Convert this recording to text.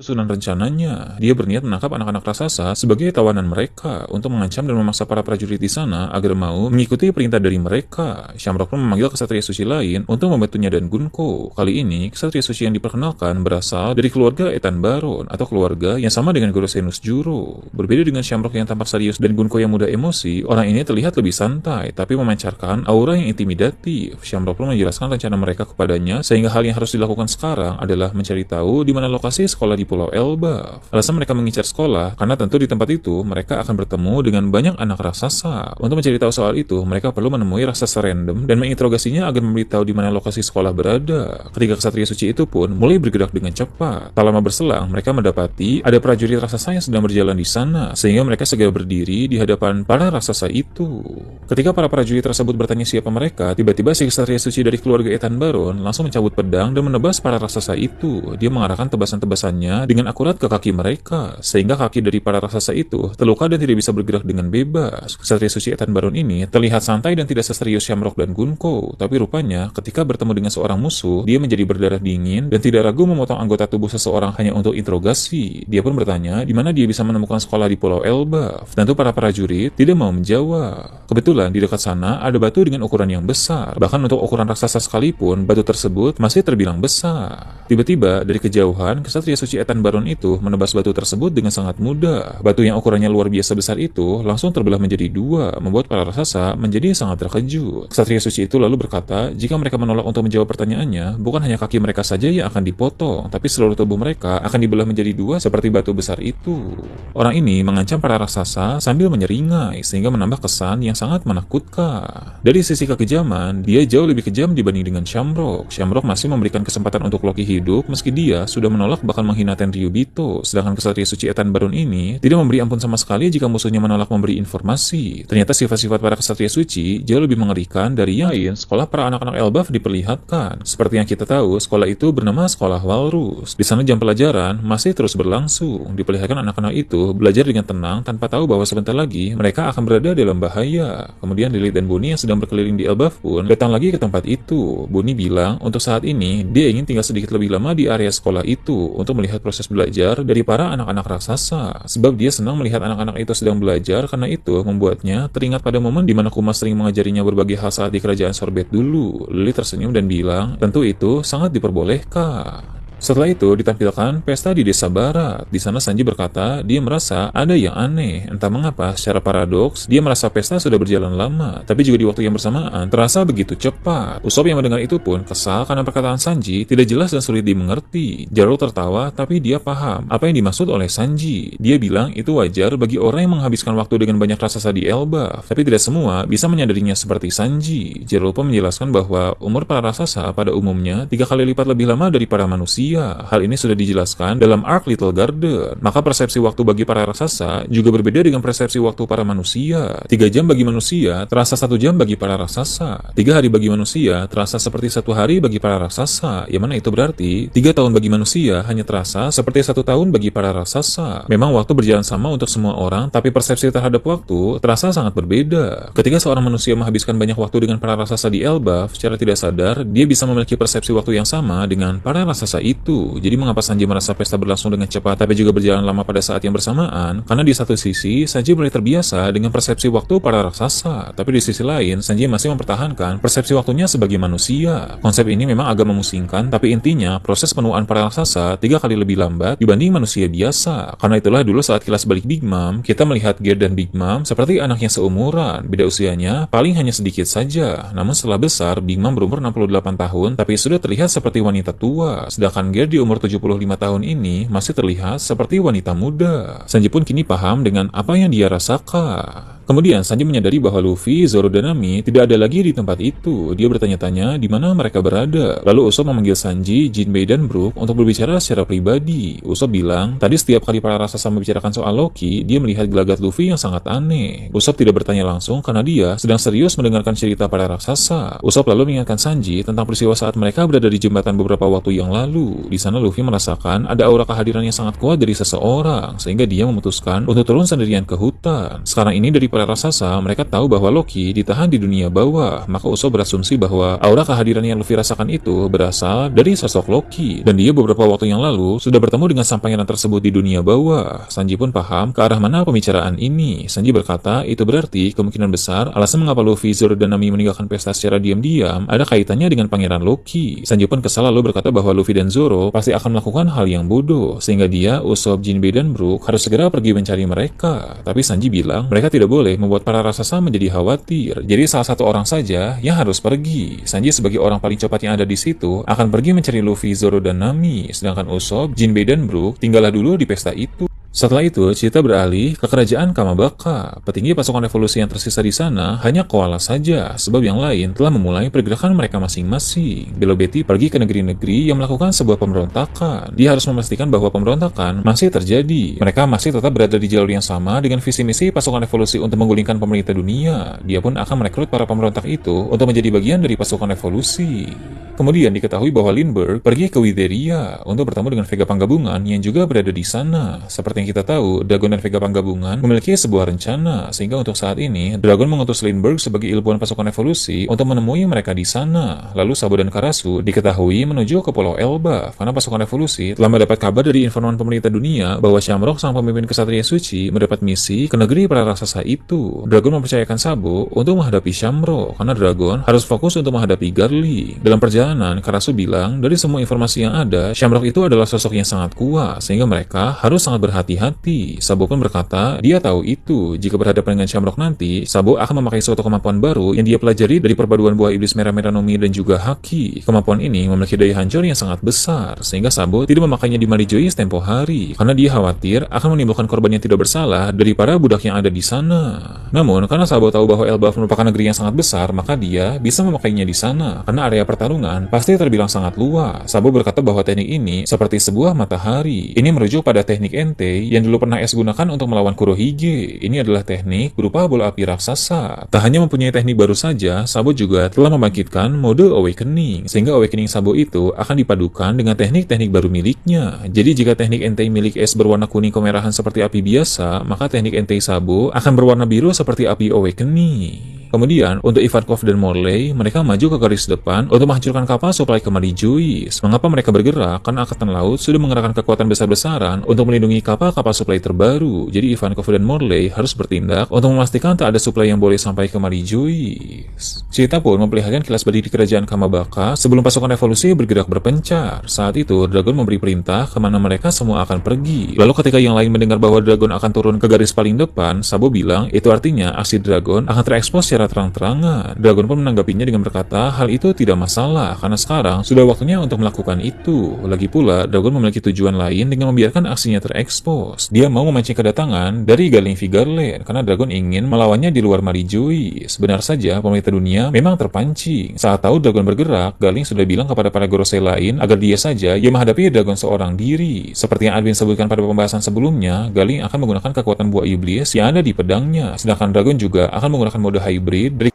susunan rencananya. Dia berniat menangkap anak-anak raksasa sebagai tawanan mereka untuk mengancam dan memaksa para prajurit di sana agar mau mengikuti perintah dari mereka. Shamrock pun memanggil kesatria suci lain untuk membantunya dan Gunko. Kali ini, kesatria suci yang diperkenalkan berasal dari keluarga Ethan Baron atau keluarga yang sama dengan Goro Senus Juro. Berbeda dengan Shamrock yang tampak serius dan Gunko yang mudah emosi, orang ini terlihat lebih santai tapi memancarkan aura yang intimidatif. Shamrock pun menjelaskan rencana mereka kepadanya sehingga hal yang harus dilakukan sekarang adalah mencari tahu di mana lokasi sekolah di Pulau Elbaf. Alasan mereka mengincar sekolah karena tentu di tempat itu mereka akan bertemu dengan banyak anak raksasa. Untuk mencari tahu soal itu, mereka perlu menemui raksasa random dan menginterogasinya agar memberitahu di mana lokasi sekolah berada. Ketiga kesatria suci itu pun mulai bergerak dengan cepat. Tak lama berselang, mereka mendapati ada prajurit raksasa yang sedang berjalan di sana, sehingga mereka segera berdiri di hadapan para raksasa itu. Ketika para prajurit tersebut bertanya siapa mereka, tiba-tiba si kesatria suci dari keluarga Ethan Baron langsung mencabut pedang dan menebas para raksasa itu. Dia mengarahkan tebasan-tebasannya dengan akurat ke kaki mereka, sehingga kaki dari para raksasa itu terluka dan tidak bisa bergerak dengan bebas. Kesatria suci Ethan Baron ini terlihat santai dan tidak seserius Shamrock dan Gunko, tapi rupanya ketika bertemu dengan seorang musuh, dia menjadi berdarah dingin dan tidak ragu memotong anggota tubuh seseorang hanya untuk interogasi. Dia pun bertanya di mana dia bisa menemukan sekolah di Pulau Elbaf. Tentu para prajurit tidak mau menjawab. Kebetulan di dekat sana ada batu dengan ukuran yang besar. Bahkan untuk ukuran raksasa sekalipun, batu tersebut masih terbilang besar. Tiba-tiba dari kejauhan, kesatria suci Ethan Baron itu menebas batu tersebut dengan sangat mudah. Batu yang ukurannya luar biasa besar itu langsung terbelah menjadi dua, membuat para raksasa menjadi sangat terkejut. Kesatria suci itu lalu berkata, jika mereka menolak untuk menjawab pertanyaannya, bukan hanya kaki mereka saja yang akan dipotong, tapi seluruh tubuh mereka akan dibelah menjadi dua seperti batu besar itu. Orang ini mengancam para raksasa sambil menyeringai, sehingga menambah kesan yang sangat menakutkan. Dari sisi kekejaman, dia jauh lebih kejam dibanding dengan Shamrock. Shamrock masih memberikan kesempatan untuk Loki hidup meski dia sudah menolak bahkan menghina Tenryubito, sedangkan kesatria suci Ethan Baron ini tidak memberi ampun sama sekali jika musuhnya menolak memberi informasi. Ternyata sifat-sifat para kesatria suci jauh lebih mengerikan dari yang lain. Sekolah para anak-anak Elbaf diperlihatkan. Seperti yang kita tahu, sekolah itu bernama Sekolah Walrus. Di sana jam pelajaran masih terus berlangsung. Diperlihatkan anak-anak itu belajar dengan tenang tanpa tahu bahwa sebentar lagi mereka akan berada dalam bahaya. Kemudian Lilith dan Bunny yang sedang berkeliling di Elbaf pun datang lagi ke tempat itu. Bunny bilang untuk saat ini dia ingin tinggal sedikit lebih lama di area sekolah itu untuk melihat proses belajar dari para anak-anak raksasa. Sebab dia senang melihat anak-anak itu sedang belajar, karena itu membuatnya teringat pada momen di mana Kuma sering mengajarinya berbagai hal saat di kerajaan Sorbet dulu. Lilith tersenyum dan bilang, tentu itu sangat diperbolehkan. Setelah itu ditampilkan pesta di desa barat. Di sana Sanji berkata dia merasa ada yang aneh. Entah mengapa secara paradoks dia merasa pesta sudah berjalan lama, tapi juga di waktu yang bersamaan terasa begitu cepat. Usopp yang mendengar itu pun kesal karena perkataan Sanji tidak jelas dan sulit dimengerti. Zoro tertawa tapi dia paham apa yang dimaksud oleh Sanji. Dia bilang itu wajar bagi orang yang menghabiskan waktu dengan banyak raksasa di Elbaf, tapi tidak semua bisa menyadarinya seperti Sanji. Zoro pun menjelaskan bahwa umur para raksasa pada umumnya 3 kali lipat lebih lama dari para manusia. Hal ini sudah dijelaskan dalam arc Little Garden. Maka persepsi waktu bagi para raksasa juga berbeda dengan persepsi waktu para manusia. 3 jam bagi manusia terasa 1 jam bagi para raksasa. 3 hari bagi manusia terasa seperti 1 hari bagi para raksasa. Yang mana itu berarti 3 tahun bagi manusia hanya terasa seperti 1 tahun bagi para raksasa. Memang waktu berjalan sama untuk semua orang, tapi persepsi terhadap waktu terasa sangat berbeda. Ketika seorang manusia menghabiskan banyak waktu dengan para raksasa di Elbaf, secara tidak sadar dia bisa memiliki persepsi waktu yang sama dengan para raksasa itu. Jadi mengapa Sanji merasa pesta berlangsung dengan cepat tapi juga berjalan lama pada saat yang bersamaan? Karena di satu sisi Sanji mulai terbiasa dengan persepsi waktu para raksasa, tapi di sisi lain Sanji masih mempertahankan persepsi waktunya sebagai manusia. Konsep ini memang agak memusingkan, tapi intinya proses penuaan para raksasa 3 kali lebih lambat dibanding manusia biasa. Karena itulah dulu saat kilas balik Big Mom, kita melihat Gear dan Big Mom seperti anak yang seumuran. Beda usianya paling hanya sedikit saja. Namun setelah besar, Big Mom berumur 68 tahun tapi sudah terlihat seperti wanita tua, sedangkan Gear di umur 75 tahun ini masih terlihat seperti wanita muda. Sanji pun kini paham dengan apa yang dia rasakan. Kemudian Sanji menyadari bahwa Luffy, Zoro, dan Nami tidak ada lagi di tempat itu. Dia bertanya-tanya di mana mereka berada. Lalu Usopp memanggil Sanji, Jinbei, dan Brook untuk berbicara secara pribadi. Usopp bilang, tadi setiap kali para raksasa membicarakan soal Loki, dia melihat gelagat Luffy yang sangat aneh. Usopp tidak bertanya langsung karena dia sedang serius mendengarkan cerita para raksasa. Usopp lalu mengingatkan Sanji tentang peristiwa saat mereka berada di jembatan beberapa waktu yang lalu. Di sana Luffy merasakan ada aura kehadiran yang sangat kuat dari seseorang, sehingga dia memutuskan untuk turun sendirian ke hutan. Sekarang ini dari para raksasa, mereka tahu bahwa Loki ditahan di dunia bawah, maka Usopp berasumsi bahwa aura kehadiran yang Luffy rasakan itu berasal dari sosok Loki, dan dia beberapa waktu yang lalu sudah bertemu dengan sang pangeran tersebut di dunia bawah. Sanji pun paham ke arah mana pembicaraan ini. Sanji berkata, itu berarti kemungkinan besar alasan mengapa Luffy, Zoro, dan Nami meninggalkan pesta secara diam-diam ada kaitannya dengan pangeran Loki. Sanji pun kesal lalu berkata bahwa Luffy dan Zoro pasti akan melakukan hal yang bodoh, sehingga dia, Usopp, Jinbei, dan Brook harus segera pergi mencari mereka. Tapi Sanji bilang mereka tidak boleh membuat para raksasa menjadi khawatir. Jadi salah satu orang saja yang harus pergi. Sanji sebagai orang paling cepat yang ada di situ akan pergi mencari Luffy, Zoro, dan Nami, sedangkan Usopp, Jinbei, dan Brook tinggallah dulu di pesta itu. Setelah itu, cerita beralih ke kerajaan Kamabaka. Petinggi pasukan revolusi yang tersisa di sana hanya koala saja, sebab yang lain telah memulai pergerakan mereka masing-masing. Belo Betty pergi ke negeri-negeri yang melakukan sebuah pemberontakan. Dia harus memastikan bahwa pemberontakan masih terjadi. Mereka masih tetap berada di jalur yang sama dengan visi misi pasukan revolusi untuk menggulingkan pemerintah dunia. Dia pun akan merekrut para pemberontak itu untuk menjadi bagian dari pasukan revolusi. Kemudian diketahui bahwa Lindbergh pergi ke Wideria untuk bertemu dengan Vega Panggabungan yang juga berada di sana. Seperti yang kita tahu, Dragon dan Vega Panggabungan memiliki sebuah rencana, sehingga untuk saat ini, Dragon mengutus Lindbergh sebagai ilmuwan pasukan revolusi untuk menemui mereka di sana. Lalu Sabo dan Karasu diketahui menuju ke Pulau Elbaf, karena pasukan revolusi telah mendapat kabar dari informan pemerintah dunia bahwa Shamrock, sang pemimpin kesatria suci, mendapat misi ke negeri para raksasa itu. Dragon mempercayakan Sabo untuk menghadapi Shamrock, karena Dragon harus fokus untuk menghadapi Garlic. Dalam perjalanan, Karasu bilang, dari semua informasi yang ada, Shamrock itu adalah sosok yang sangat kuat, sehingga mereka harus sangat berhati-hati. Sabo pun berkata, dia tahu itu. Jika berhadapan dengan Shamrock nanti, Sabo akan memakai suatu kemampuan baru yang dia pelajari dari perpaduan buah iblis merah-merah Nomi dan juga Haki. Kemampuan ini memiliki daya hancur yang sangat besar, sehingga Sabo tidak memakainya di Marijois tempo hari, karena dia khawatir akan menimbulkan korban yang tidak bersalah dari para budak yang ada di sana. Namun, karena Sabo tahu bahwa Elbaf merupakan negeri yang sangat besar, maka dia bisa memakainya di sana, karena area pertarungan pasti terbilang sangat luas. Sabo berkata bahwa teknik ini seperti sebuah matahari. Ini merujuk pada teknik Entei yang dulu pernah Es gunakan untuk melawan Kurohige. Ini adalah teknik berupa bola api raksasa. Tak hanya mempunyai teknik baru saja, Sabo juga telah membangkitkan mode Awakening, sehingga Awakening Sabo itu akan dipadukan dengan teknik-teknik baru miliknya. Jadi jika teknik Entei milik Es berwarna kuning kemerahan seperti api biasa, maka teknik Entei Sabo akan berwarna biru seperti api Awakening. Kemudian, untuk Ivankov dan Morley, mereka maju ke garis depan untuk menghancurkan kapal suplai ke Marijois. Mengapa mereka bergerak? Karena Angkatan Laut sudah mengerahkan kekuatan besar-besaran untuk melindungi kapal-kapal suplai terbaru. Jadi Ivankov dan Morley harus bertindak untuk memastikan tak ada suplai yang boleh sampai ke Marijois. Cerita pun memperlihatkan kilas balik di kerajaan Kamabaka sebelum pasukan revolusi bergerak berpencar. Saat itu, Dragon memberi perintah kemana mereka semua akan pergi. Lalu ketika yang lain mendengar bahwa Dragon akan turun ke garis paling depan, Sabo bilang itu artinya aksi Dragon akan terekspos secara terang-terangan. Dragon pun menanggapinya dengan berkata, hal itu tidak masalah, karena sekarang sudah waktunya untuk melakukan itu. Lagi pula, Dragon memiliki tujuan lain dengan membiarkan aksinya terekspos. Dia mau memancing kedatangan dari Garling Vigarland, karena Dragon ingin melawannya di luar Marijois. Sebenar saja, pemerintah dunia memang terpancing. Saat tahu Dragon bergerak, Garling sudah bilang kepada para Gorosei lain agar dia saja yang menghadapi Dragon seorang diri. Seperti yang Adwin sebutkan pada pembahasan sebelumnya, Garling akan menggunakan kekuatan buah iblis yang ada di pedangnya, sedangkan Dragon juga akan menggunakan mode hybrid dari